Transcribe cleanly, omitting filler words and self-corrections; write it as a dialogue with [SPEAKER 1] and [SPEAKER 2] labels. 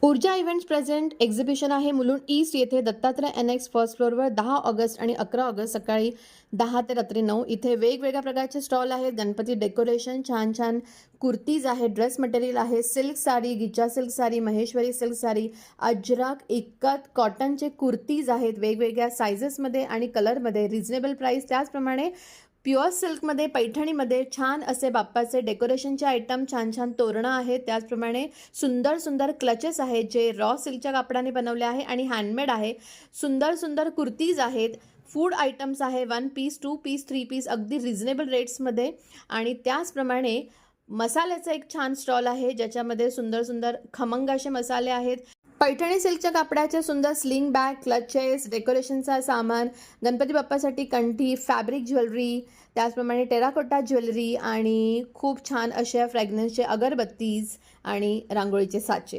[SPEAKER 1] ऊर्जा events present exhibition आहे Mulund east येथे दत्तात्रय एनेक्स फर्स्ट फ्लोअरवर 10 ऑगस्ट आणि 11 ऑगस्ट सकाळी 10 ते रात्री 9 इथे वेगवेगळ्या प्रकारचे स्टॉल आहेत. गणपती डेकोरेशन, छान छान कुर्तीज आहे, ड्रेस मटेरियल आहे, silk sari, gicha silk sari, Maheshwari silk sari, Ajrak, Ikat, कॉटनचे कुर्तीज आहेत वेगवेगळ्या सायझेसमध्ये आणि कलरमध्ये, रिझनेबल प्राईस. त्याचप्रमाणे प्युअर सिल्कमध्ये, पैठणीमध्ये छान असे बाप्पाचे डेकोरेशनचे आयटम, छान छान तोरणं आहेत. त्याचप्रमाणे सुंदर सुंदर क्लचेस आहेत जे रॉ सिल्कच्या कापडाने बनवले आहे आणि हँडमेड आहे. सुंदर सुंदर कुर्तीज आहेत, फूड आयटम्स आहे, 1 पीस, 2 पीस, 3 पीस, अगदी रिझनेबल रेट्समध्ये. आणि त्याचप्रमाणे मसाल्याचा एक छान स्टॉल आहे ज्याच्यामध्ये सुंदर सुंदर खमंग असे मसाले आहेत. पैठणी सिल्कच्या कापडाचे सुंदर स्लिंग बॅग, क्लचेस, डेकोरेशनचा सामान, गणपती बाप्पासाठी कंठी, फॅब्रिक ज्वेलरी, त्याचप्रमाणे टेराकोटा ज्वेलरी आणि खूप छान अशा फ्रॅग्रन्सचे अगरबत्तीज आणि रांगोळीचे साचे.